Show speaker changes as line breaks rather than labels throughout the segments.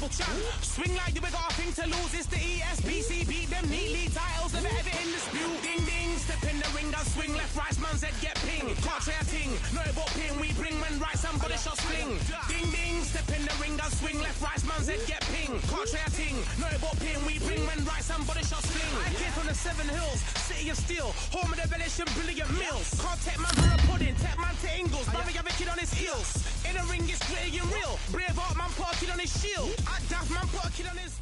Swing like you got a thing to lose. It's the ESBC. Beat them neatly. Titles never ever in dispute. Ding ding. Step in the ring. I swing left, right. Man's head get ping. Can't try a ting. No about ping. We bring when right. Somebody shot fling. Ding ding. Step in the ring. I swing left, right. Man's head get ping. Can't try a ting. No about ping. We bring when right. Somebody shot fling. I came from the 7 Hills. City of Steel. Home of the relish and brilliant meals. Can't take man for a pudding. Take man to Ingles. Barry have a kid on his heels. In the ring it's gritty and real. Braveheart man put a kid on his shield. At Daft man put a kid on his...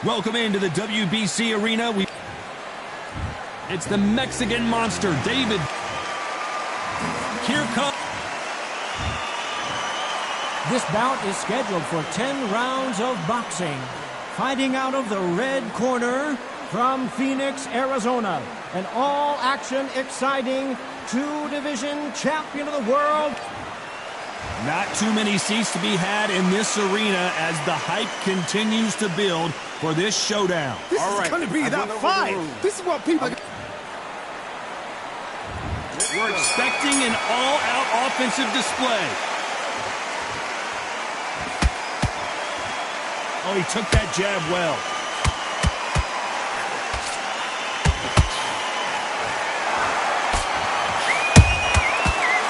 Welcome into the WBC arena. It's the Mexican monster, David. Here comes.
This bout is scheduled for 10 rounds of boxing. Fighting out of the red corner from Phoenix, Arizona. An all-action, exciting two-division champion of the world.
Not too many seats to be had in this arena as the hype continues to build for this showdown.
This is going to be that fight. This is what people...
We're expecting an all-out offensive display. Oh, he took that jab well.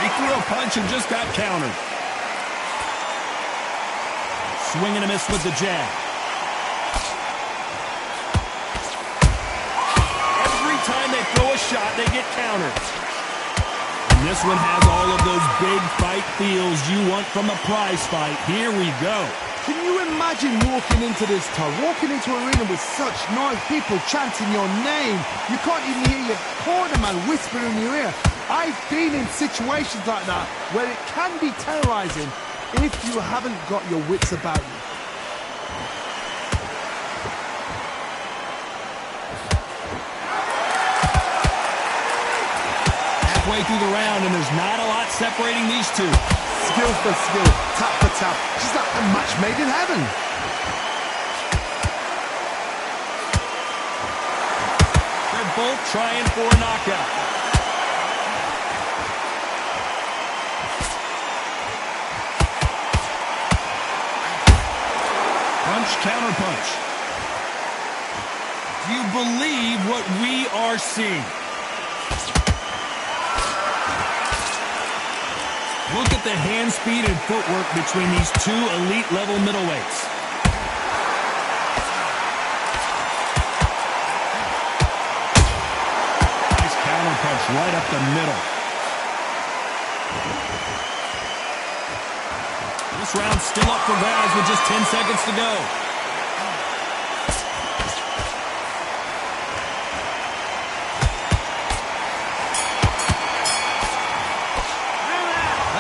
He threw a punch and just got countered. Swing and a miss with the jab. Every time they throw a shot, they get countered. And this one has all of those big fight feels you want from a prize fight. Here we go.
Can you imagine walking into this town, walking into an arena with such noise, people chanting your name? You can't even hear your corner man whispering in your ear. I've been in situations like that where it can be terrorizing if you haven't got your wits about you.
Halfway through the round, and there's not a lot separating these two.
Skill for skill, tap for tap. She's like a match made in heaven.
They're both trying for a knockout. Punch, counter punch. Do you believe what we are seeing? Look at the hand speed and footwork between these two elite-level middleweights. Nice counter punch right up the middle. This round's still up for grabs with just 10 seconds to go.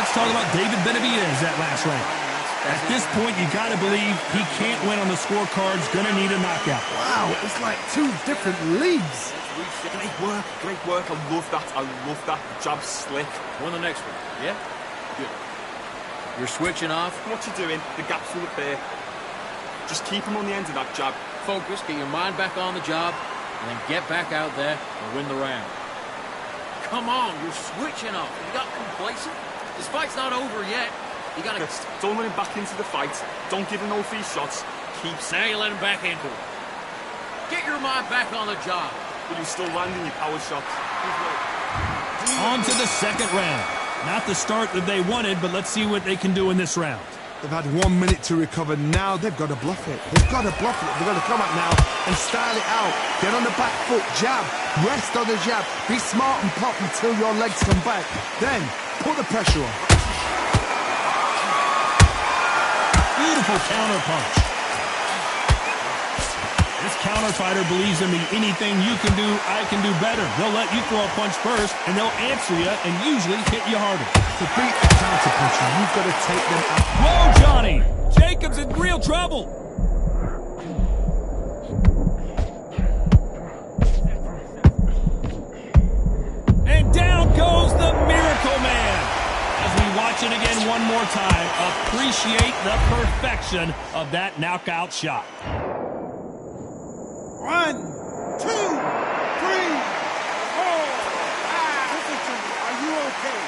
Talk about David Benavidez that last round. At this point, you got to believe he can't win on the scorecards. Going to need a knockout.
Wow, it's like two different leagues.
Great work. I love that. Jab slick.
On the next one, yeah? Good. You're switching off.
What you doing? The gaps will appear. Just keep him on the end of that jab.
Focus, get your mind back on the job, and then get back out there and win the round. Come on, you're switching off. You got complacent. This fight's not over yet. You gotta...
Don't let him back into the fight. Don't give him no free shots. Keep...
Now you let him back into it. Get your mind back on the job.
But you're still landing your power shots.
On to the second round. Not the start that they wanted, but let's see what they can do in this round.
They've had 1 minute to recover. Now they've got to bluff it. They've got to bluff it. They've got to come up now and style it out. Get on the back foot, jab. Rest on the jab. Be smart and pop until your legs come back. Then... put the pressure on.
Beautiful counter punch. This counter fighter believes in me. Anything you can do, I can do better. They'll let you throw a punch first, and they'll answer you and usually hit you harder.
To beat a counter puncher, you've got to take them out.
Whoa, Johnny! Jacob's in real trouble. And down goes the Miracle Man. As we watch watch it again one more time. Appreciate the perfection of that knockout shot.
1, 2, 3, 4. Listen to me. Are you okay?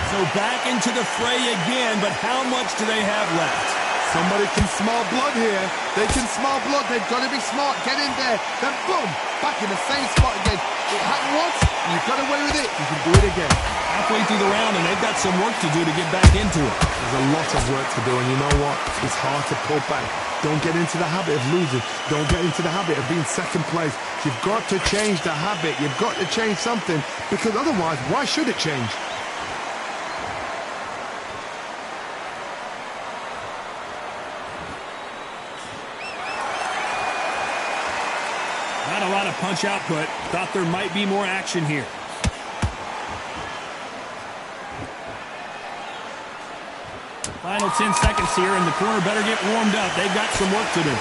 So back into the fray again, but how much do they have left?
Somebody can smell blood here. They can smell blood. They've got to be smart. Get in there. Then boom, back in the same spot again. It happened once, and you've got away with it. You can do it again.
Halfway through the round, and they've got some work to do to get back into it.
There's a lot of work to do, and you know what? It's hard to pull back. Don't get into the habit of losing. Don't get into the habit of being second place. You've got to change the habit. You've got to change something, because otherwise, why should it change?
Not a lot of punch output. Thought there might be more action here. Final 10 seconds here, and the corner better get warmed up. They've got some work to do.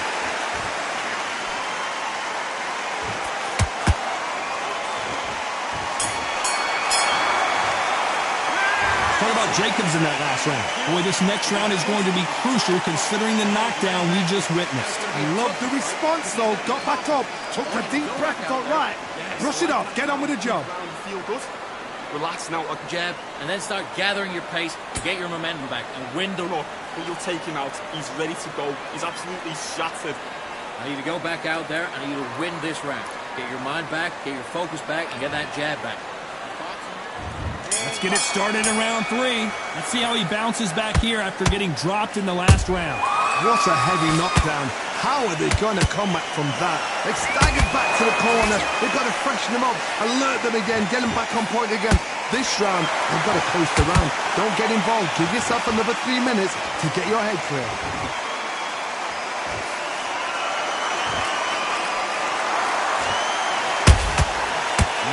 What about Jacobs in that last round? Boy, this next round is going to be crucial considering the knockdown we just witnessed.
I love the response, though. Got back up, took a deep breath, thought, right, brush it off, get on with the job.
Feel good. Relax now.
Jab, and then start gathering your pace to get your momentum back and win the
Look, but you'll take him out. He's ready to go. He's absolutely shattered.
I need to go back out there. I need you to win this round. Get your mind back, get your focus back, and get that jab back.
Let's get it started in round 3. Let's see how he bounces back here after getting dropped in the last round.
What a heavy knockdown. How are they going to come back from that? They've staggered back to the corner. They've got to freshen them up, alert them again, get them back on point again. This round, they've got to coast around. Don't get involved. Give yourself another 3 minutes to get your head clear.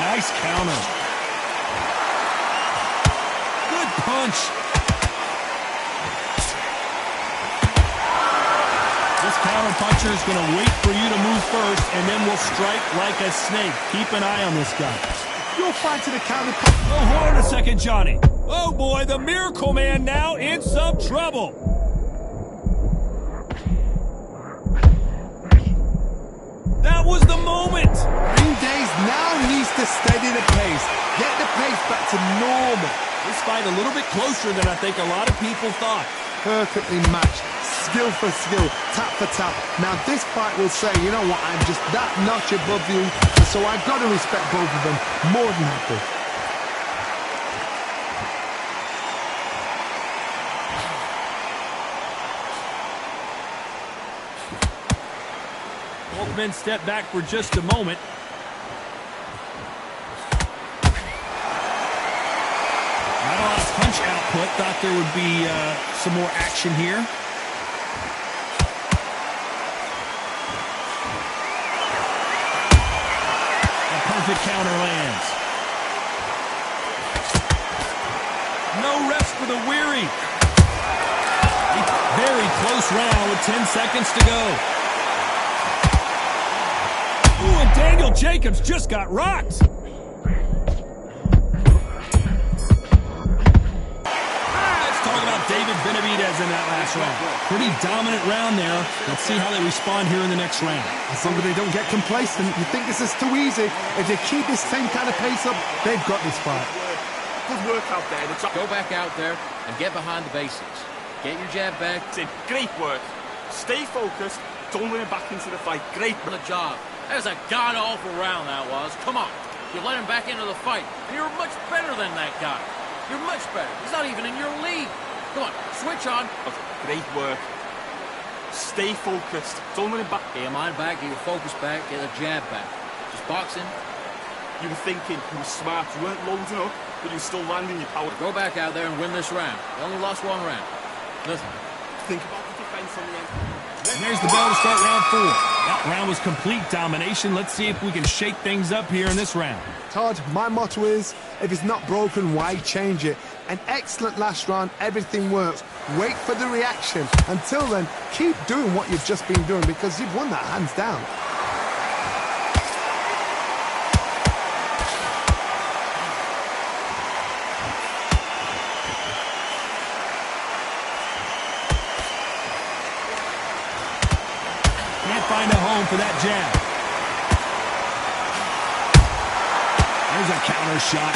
Nice counter. Good punch. This counter puncher is going to wait for you to move first, and then will strike like a snake. Keep an eye on this guy.
You'll find to the counter.
Oh, hold on a second, Johnny. Oh, boy, the Miracle Man now in some trouble. That was the moment.
Green Days now needs to steady the pace. Get the pace back to normal.
This fight a little bit closer than I think a lot of people thought.
Perfectly matched. Skill for skill, tap for tap. Now this fight will say, you know what, I'm just that notch above you, so I've got to respect both of them. More than happy.
Both men step back for just a moment. Not a lot of punch output. Thought there would be some more action here. Perfect counter lands. No rest for the weary. Very close round with 10 seconds to go. Ooh, and Daniel Jacobs just got rocked. Let's talk about David Benavidez in that last round. Pretty dominant round there. Let's see how they respond here in the next round.
As long as they don't get complacent, you think this is too easy. If they keep this same kind of pace up, they've got this fight.
Good work out there.
Go back out there and get behind the basics. Get your jab back.
Great work. Stay focused. Don't let him back into the fight. Great
for the job. That was a god-awful round, that was. Come on. You let him back into the fight, and you're much better than that guy. You're much better. He's not even in your league. Come on, switch on.
Great work. Stay focused. Don't let him back.
Get your mind back, get your focus back, get the jab back. Just boxing.
You were thinking you were smart. You weren't loading up, but you were still landing your power.
Go back out there and win this round. You only lost one round. Listen.
Think about the defense on the end.
And there's the bell to start round 4. That round was complete domination. Let's see if we can shake things up here in this round.
Todd, my motto is, if it's not broken, why change it? An excellent last round, everything works. Wait for the reaction. Until then, keep doing what you've just been doing because you've won that hands down.
jab. There's a counter shot.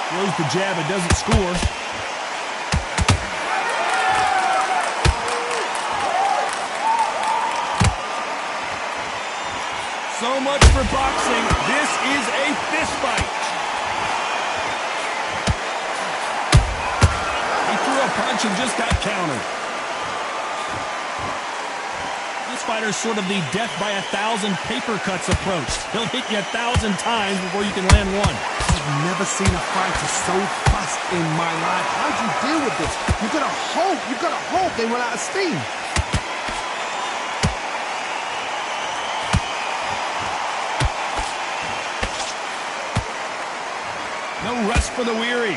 Throws the jab and doesn't score. So much for boxing. This is a fist fight. He threw a punch and just got countered. This fighter's sort of the death by 1,000 paper cuts approach. He'll hit you 1,000 times before you can land one.
I've never seen a fighter so fast in my life. How do you deal with this? You've got to hope they run out of steam.
No rest for the weary.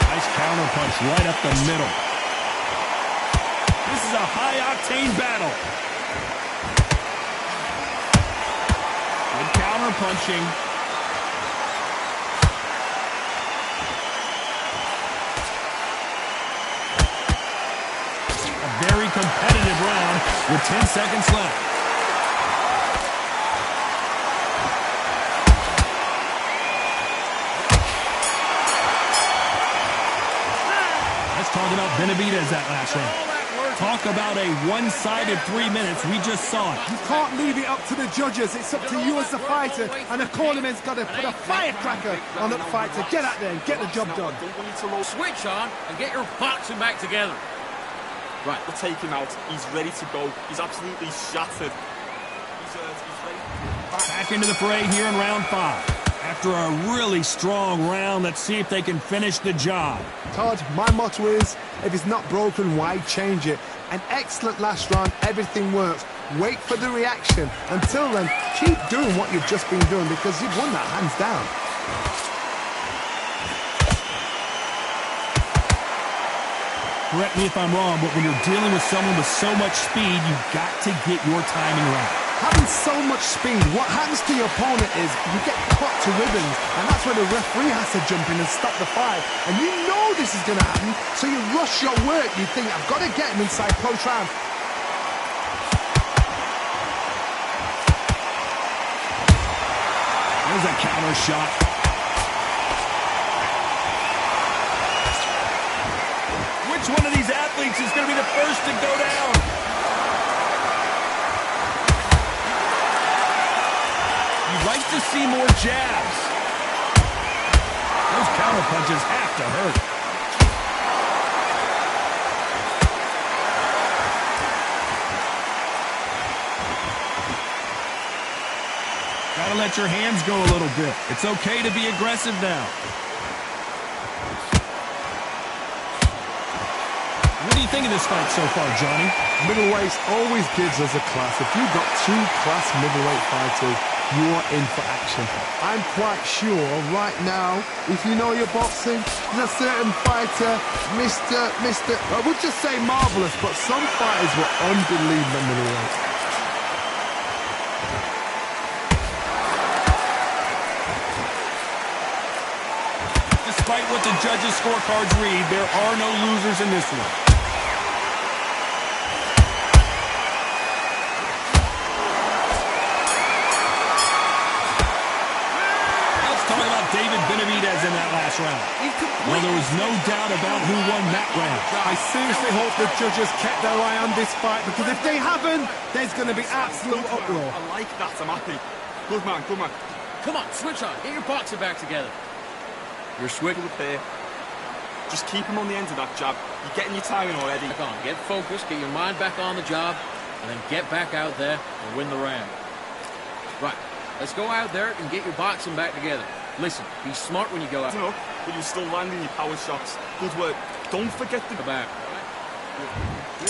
Nice counter punch right up the middle. This is a high-octane battle. Good counter punching. A very competitive round with 10 seconds left. Talk about Benavidez that last round. Talk about a one-sided 3 minutes. We just saw it.
You can't leave it up to the judges. It's up to you as the fighter. And the cornerman's got to put a firecracker on the fighter. Get out there and get the job done.
Switch on and get your boxing back together.
Right, we'll take him out. He's ready to go. He's absolutely shattered. He's ready.
Back into the fray here in round 5. After a really strong round, let's see if they can finish the job.
Todd, my motto is, if it's not broken, why change it? An excellent last round, everything works. Wait for the reaction. Until then, keep doing what you've just been doing because you've won that hands down.
Correct me if I'm wrong, but when you're dealing with someone with so much speed, you've got to get your timing right.
Having so much speed, what happens to your opponent is you get cut to ribbons, and that's where the referee has to jump in and stop the fight. And you know this is going to happen, so you rush your work. You think, I've got to get him inside close round.
There's a counter shot. Which one of these athletes is going to be the first to go down? Like to see more jabs. Those counter punches have to hurt. Gotta let your hands go a little bit. It's okay to be aggressive now. What do you think of this fight so far, Johnny?
Middleweight always gives us a class. If you've got 2 class middleweight fighters, you're in for action. I'm quite sure right now, if you know your boxing, there's a certain fighter, I would just say marvelous, but some fighters were unbelievable middleweight.
Despite what the judges' scorecards read, there are no losers in this one. David Benavidez in that last round. Well, there was no doubt about who won that round.
I seriously hope the judges kept their eye on this fight, because if they haven't, there's going to be absolute uproar.
I like that, I'm happy. Good man, good man.
Come on, switch on. Get your boxing back together. You're switching with there.
Just keep him on the end of that jab. You're getting your timing already.
Back on. Get focused, get your mind back on the job, and then get back out there and win the round. Right, let's go out there and get your boxing back together. Listen, be smart when you go out.
But you're still landing your power shots. Good work. Don't forget the
back.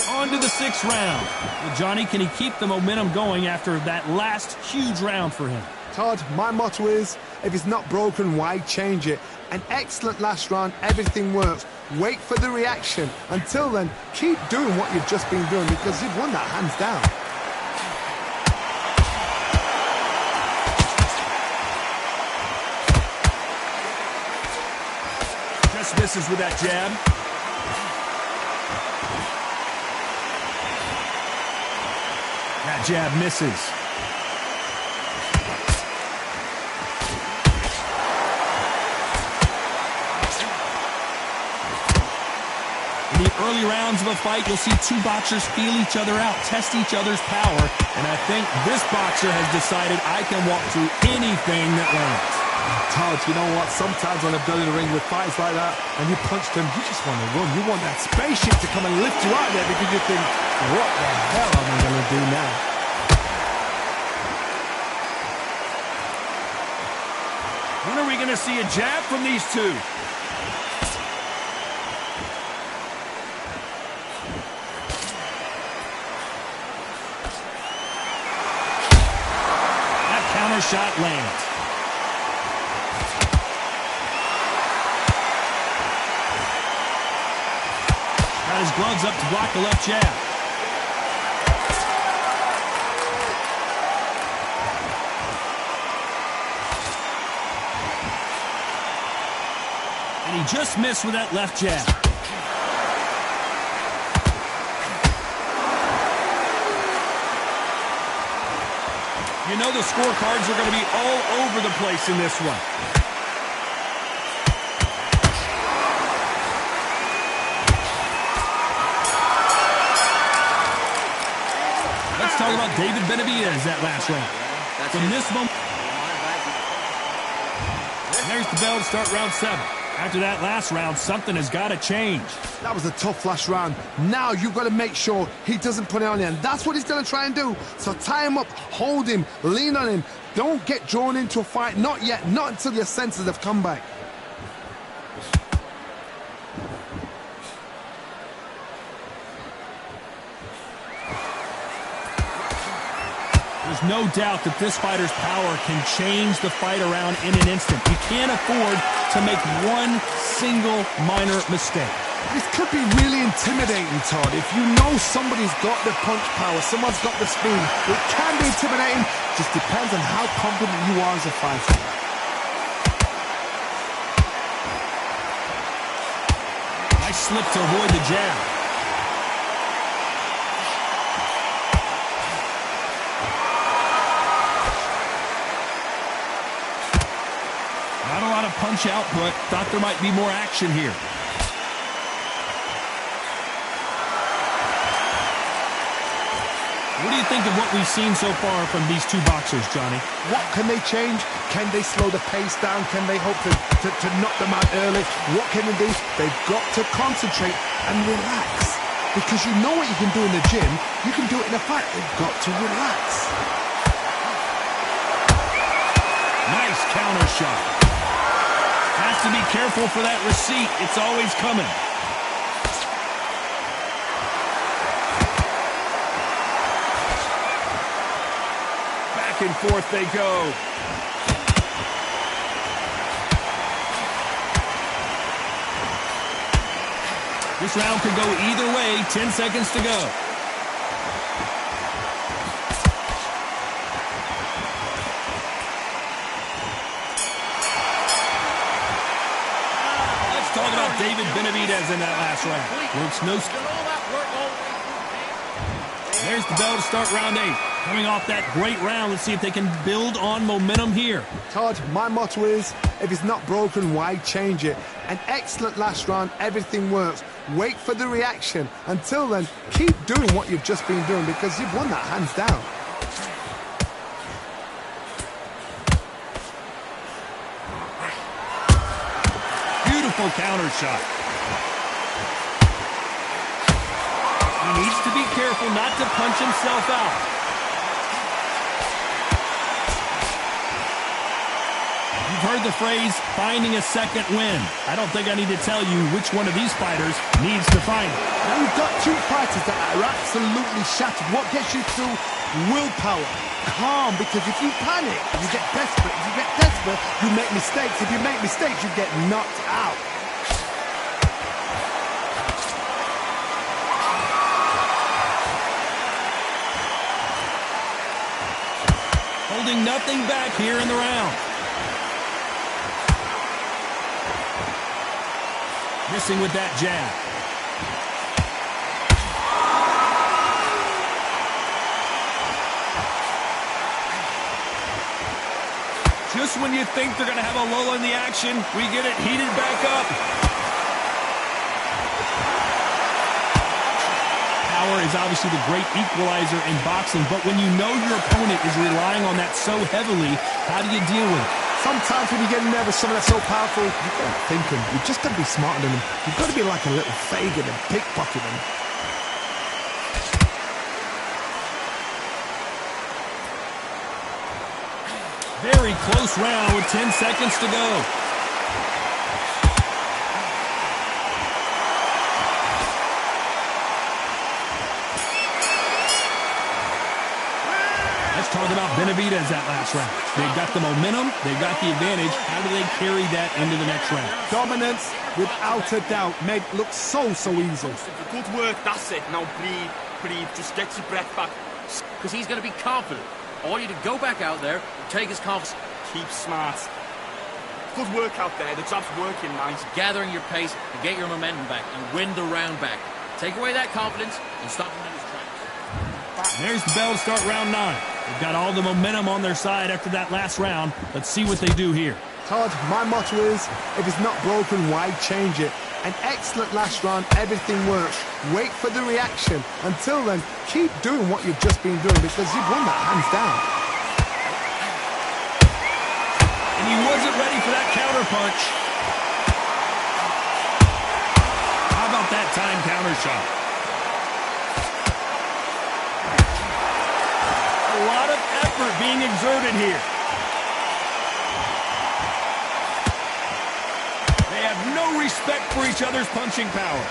On to the 6th round. Well, Johnny, can he keep the momentum going after that last huge round for him?
Todd, my motto is, if it's not broken, why change it? An excellent last round, everything works. Wait for the reaction. Until then, keep doing what you've just been doing because you've won that hands down.
Misses with that jab. That jab misses. In the early rounds of a fight, you'll see two boxers feel each other out, test each other's power, and I think this boxer has decided I can walk through anything that lands.
Todd, you know what? Sometimes when I've done in the ring with fights like that, and you punch them, you just want to run. You want that spaceship to come and lift you out there because you think, what the hell am I going to do now?
When are we going to see a jab from these two? That counter shot lands. Got his gloves up to block the left jab. And he just missed with that left jab. You know the scorecards are going to be all over the place in this one. Let's talk about David Benavidez that last round. From this moment, there's the bell to start round 7. After that last round, something has got to change.
That was a tough last round. Now you've got to make sure he doesn't put it on you, and that's what he's going to try and do. So tie him up, hold him, lean on him. Don't get drawn into a fight. Not yet. Not until your senses have come back.
There's no doubt that this fighter's power can change the fight around in an instant. You can't afford to make one single minor mistake.
This could be really intimidating, Todd. If you know somebody's got the punch power, someone's got the speed, it can be intimidating. Just depends on how confident you are as a fighter.
Nice slip to avoid the jab. Not a lot of punch output. Thought there might be more action here. What do you think of what we've seen so far from these two boxers, Johnny?
What can they change? Can they slow the pace down? Can they hope to knock them out early? What can they do? They've got to concentrate and relax. Because you know what you can do in the gym, you can do it in a fight. They've got to relax.
Nice counter shot. Has to be careful for that receipt. It's always coming. Back and forth they go. This round could go either way. 10 seconds to go. Talk about David Benavidez in that last round. Works no. There's the bell to start round 8. Coming off that great round, let's see if they can build on momentum here.
Todd, my motto is, if it's not broken, why change it? An excellent last round, everything works. Wait for the reaction. Until then, keep doing what you've just been doing because you've won that hands down.
Counter shot. He needs to be careful not to punch himself out. You've heard the phrase, finding a second win. I don't think I need to tell you which one of these fighters needs to find it.
Now you've got two fighters that are absolutely shattered. What gets you through? Willpower. Calm, because if you panic, you get desperate. If you get desperate, you make mistakes. If you make mistakes, you get knocked out.
Holding nothing back here in the round. Missing with that jab. Just when you think they're going to have a lull in the action, we get it heated back up. Power is obviously the great equalizer in boxing, but when you know your opponent is relying on that so heavily, how do you deal with it?
Sometimes when you get nervous, something that's so powerful, you can't think him. You've just got to be smarter than him. You've got to be like a little Fagin and pickpocket him.
Very close round with 10 seconds to go. Let's talk about Benavidez that last round. They've got the momentum, they've got the advantage. How do they carry that into the next round?
Dominance, without a doubt, made it look so easy.
Good work, that's it. Now breathe, just get your breath back.
Because he's going to be confident. I want you to go back out there and take his confidence.
Keep smart. Good work out there, the job's working nice.
Gathering your pace and get your momentum back and win the round back. Take away that confidence and stop him in his tracks.
There's the bell to start round 9. They've got all the momentum on their side after that last round. Let's see what they do here.
Todd, my motto is, if it's not broken, why change it? An excellent last round, everything works. Wait for the reaction. Until then, keep doing what you've just been doing because you've won that hands down.
And he wasn't ready for that counter punch. How about that time counter shot? A lot of effort being exerted here. They have no respect for each other's punching power.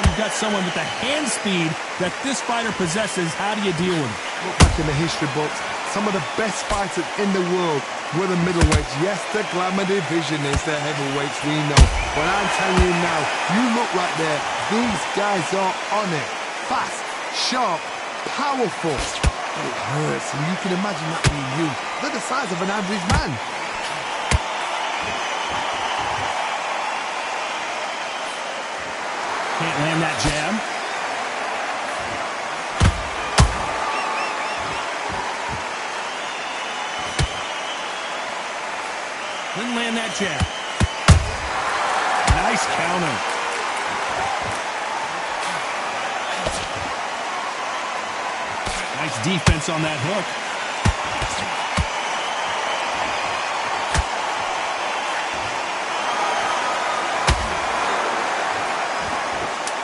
You've got someone with the hand speed that this fighter possesses. How do you deal with it?
Look back in the history books. Some of the best fighters in the world were the middleweights. Yes, the glamour division is the heavyweights, we know. But I'm telling you now, you look right there. These guys are on it. Fast, sharp, powerful. It hurts, and you can imagine that being you. They're the size of an average man.
Can't land that jab. Didn't land that jab. Nice counter. Nice defense on that hook.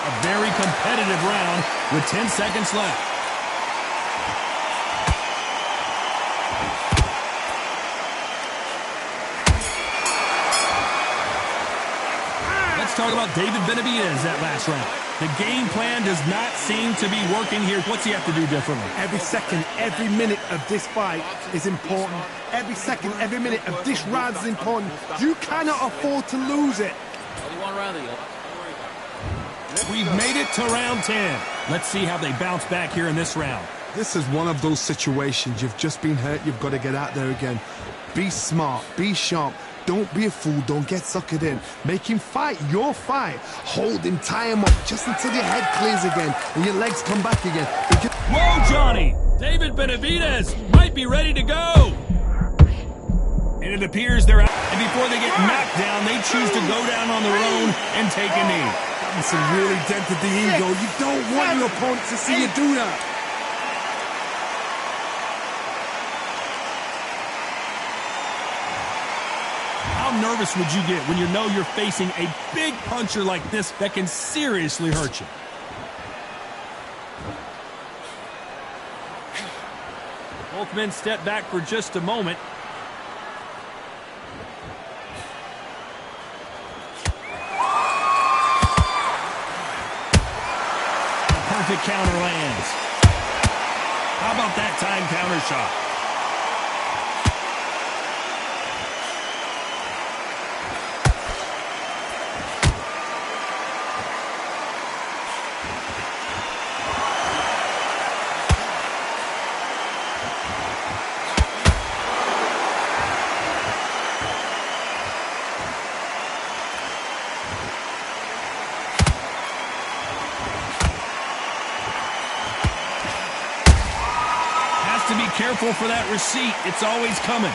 A very competitive round with 10 seconds left. Let's talk about David Benavidez that last round. The game plan does not seem to be working here. What's he have to do differently?
Every second, every minute of this fight is important. Every second, every minute of this round is important. You cannot afford to lose it.
Only one round,
We've made it to round 10. Let's see how they bounce back here in this round.
This is one of those situations. You've just been hurt. You've got to get out there again. Be smart. Be sharp. Don't be a fool. Don't get suckered in. Make him fight your fight. Hold him, tie him up just until your head clears again and your legs come back again.
Whoa, Johnny! David Benavidez might be ready to go. And it appears they're out. And before they get knocked down, they choose to go down on their own and take a knee.
That's a really dented the ego. You don't want your opponent to see you do that.
How nervous would you get when you know you're facing a big puncher like this that can seriously hurt you? Both men step back for just a moment. A perfect counter lands. How about that time counter shot? careful for that receipt. It's always coming.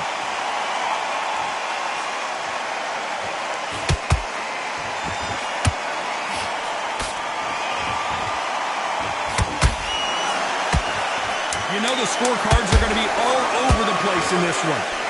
You know the scorecards are going to be all over the place in this one.